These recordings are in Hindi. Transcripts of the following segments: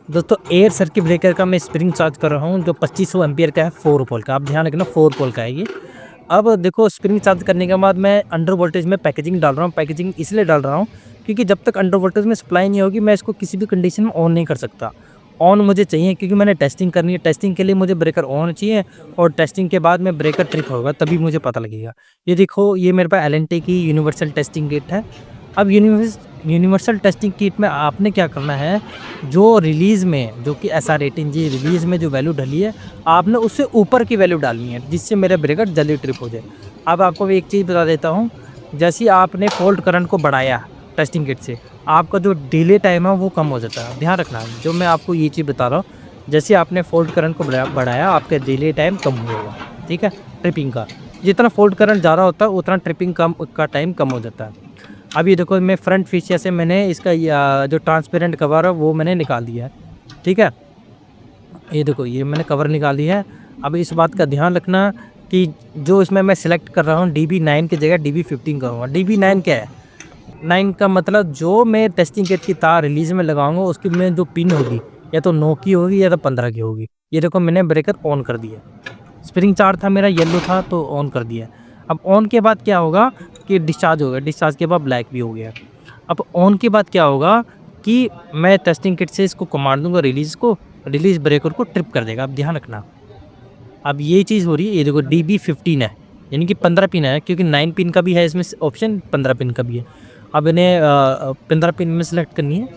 दोस्तों एयर सर्किट ब्रेकर का मैं स्प्रिंग चार्ज कर रहा हूँ जो 2500 एम्पियर का है 4 पोल का। आप ध्यान रखना 4 पोल का है ये। अब देखो स्प्रिंग चार्ज करने के बाद मैं अंडर वोल्टेज में पैकेजिंग डाल रहा हूँ। पैकेजिंग इसलिए डाल रहा हूँ क्योंकि जब तक अंडर वोल्टेज में सप्लाई नहीं होगी मैं इसको किसी भी कंडीशन में ऑन नहीं कर सकता। ऑन मुझे चाहिए क्योंकि मैंने टेस्टिंग करनी है। टेस्टिंग के लिए मुझे ब्रेकर ऑन चाहिए और टेस्टिंग के बाद में ब्रेकर ट्रिप होगा तभी मुझे पता लगेगा। ये देखो ये मेरे पास एल&टी की यूनिवर्सल टेस्टिंग किट है। अब यूनिवर्सल टेस्टिंग किट में आपने क्या करना है, जो रिलीज़ में जो कि SR18 जी रिलीज़ में जो वैल्यू डली है आपने उससे ऊपर की वैल्यू डालनी है जिससे मेरा ब्रेकर जल्दी ट्रिप हो जाए। अब आपको एक चीज़ बता देता हूँ, जैसे ही आपने फॉल्ट करंट को बढ़ाया टेस्टिंग किट से आपका जो डिले टाइम है वो कम हो जाता है। ध्यान रखना जो मैं आपको ये चीज़ बता रहा हूँ, जैसे आपने फॉल्ट करंट को बढ़ाया आपका डिले टाइम कम होगा। ठीक है, ट्रिपिंग का जितना फॉल्ट करंट ज़्यादा होता है उतना ट्रिपिंग का टाइम कम हो जाता है। अब ये देखो मैं फ्रंट फीचर से मैंने इसका जो ट्रांसपेरेंट कवर है वो मैंने निकाल दिया है। ठीक है, ये देखो ये मैंने कवर निकाल दिया है। अब इस बात का ध्यान रखना कि जो इसमें मैं सिलेक्ट कर रहा हूँ DB9 की जगह DB15 करूँगा। DB9 क्या है, 9 का मतलब जो मैं टेस्टिंग किट की तार रिलीज में लगाऊंगा उसकी में जो पिन होगी या तो 9 की होगी या तो 15 की होगी। ये देखो मैंने ब्रेकर ऑन कर दिया। स्प्रिंग चार्ज था मेरा येलो था तो ऑन कर दिया। अब ऑन के बाद क्या होगा कि डिस्चार्ज होगा, डिस्चार्ज के बाद ब्लैक भी हो गया। अब ऑन के बाद क्या होगा कि मैं टेस्टिंग किट से इसको कमांड दूंगा रिलीज़ ब्रेकर को ट्रिप कर देगा। अब ध्यान रखना, अब ये चीज़ हो रही है। ये देखो DB15 है यानी कि 15 पिन है क्योंकि 9 पिन का भी है इसमें ऑप्शन, 15 पिन का भी है। अब इन्हें 15 पिन में सेलेक्ट करनी है।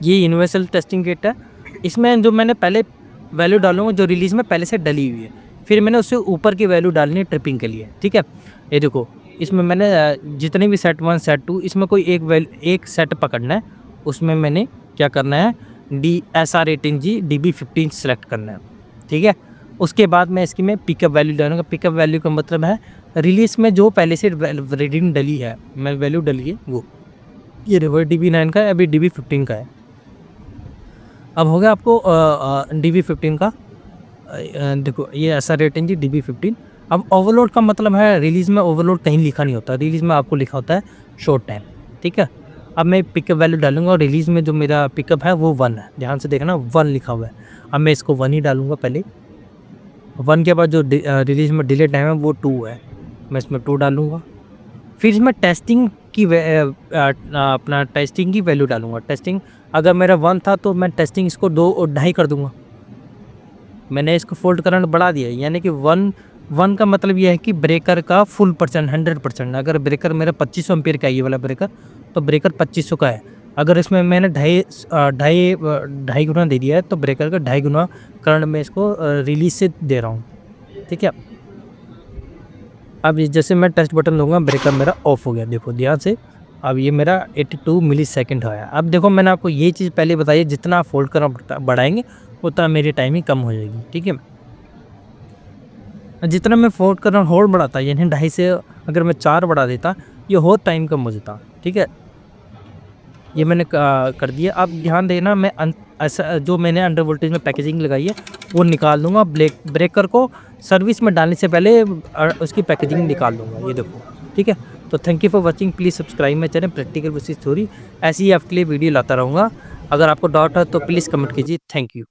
ये यूनिवर्सल टेस्टिंग किट है। इसमें जो मैंने पहले वैल्यू डालूंगा जो रिलीज़ में पहले से डली हुई है, फिर मैंने उससे ऊपर की वैल्यू डालनी है ट्रिपिंग के लिए। ठीक है, ये देखो इसमें मैंने जितने भी सेट 1 सेट 2 इसमें कोई एक सेट पकड़ना है। उसमें मैंने क्या करना है SR18G DB15 सेलेक्ट करना है। ठीक है, उसके बाद मैं इसकी मैं पिकअप वैल्यू डालूंगा। पिकअप वैल्यू का मतलब है रिलीज़ में जो पहले से रीडिंग डली है, मैं वैल्यू डली है वो। ये देखो DB9 का है, अभी DB15 का है। अब हो गया आपको DB15 का देखो ये SR18G DB15। अब ओवरलोड का मतलब है रिलीज़ में ओवरलोड कहीं लिखा नहीं होता, रिलीज़ में आपको लिखा होता है शॉर्ट टाइम। ठीक है, अब मैं पिकअप वैल्यू डालूंगा और रिलीज़ में जो मेरा पिकअप है वो 1 है। ध्यान से देखना 1 लिखा हुआ है। अब मैं इसको 1 ही डालूंगा पहले। 1 के बाद जो रिलीज़ में डिले टाइम है वो 2 है, मैं इसमें 2 डालूंगा। फिर इसमें टेस्टिंग की अपना टेस्टिंग की वैल्यू डालूंगा। टेस्टिंग अगर मेरा 1 था तो मैं टेस्टिंग इसको 2 और 2.5 कर दूंगा। मैंने इसको फॉल्ट करंट बढ़ा दिया यानी कि 1 का मतलब यह है कि ब्रेकर का फुल परसेंट 100%। अगर ब्रेकर मेरा 2500 एम्पियर का है ये वाला ब्रेकर तो ब्रेकर 2500 का है। अगर इसमें मैंने ढाई गुना दे दिया है तो ब्रेकर का 2.5 गुना करंट मैं इसको रिलीज से दे रहा हूँ। ठीक है, अब जैसे मैं टेस्ट बटन दूंगा ब्रेकर मेरा ऑफ हो गया। देखो ध्यान से, अब ये मेरा 82 मिलीसेकंड आया। अब देखो मैंने आपको ये चीज़ पहले बताई, जितना आप फोल्ड करना बढ़ाएंगे उतना मेरी टाइमिंग कम हो जाएगी। ठीक है, जितना मैं फोल्ड कर रहा हूँ होल्ड बढ़ाता यानी 2.5 से अगर मैं 4 बढ़ा देता ये होल्ड टाइम कम हो जाता। ठीक है, ये मैंने कर दिया। अब ध्यान देना मैं ऐसा जो मैंने अंडर वोल्टेज में पैकेजिंग लगाई है वो निकाल दूंगा। ब्रेकर को सर्विस में डालने से पहले उसकी पैकेजिंग निकाल दूंगा। ये देखो ठीक है। तो thank you for watching, please subscribe my channel practical basis theory. ऐसी ही आपके लिए वीडियो लाता रहूँगा। अगर आपको डाउट है तो प्लीज़ कमेंट कीजिए। Thank you.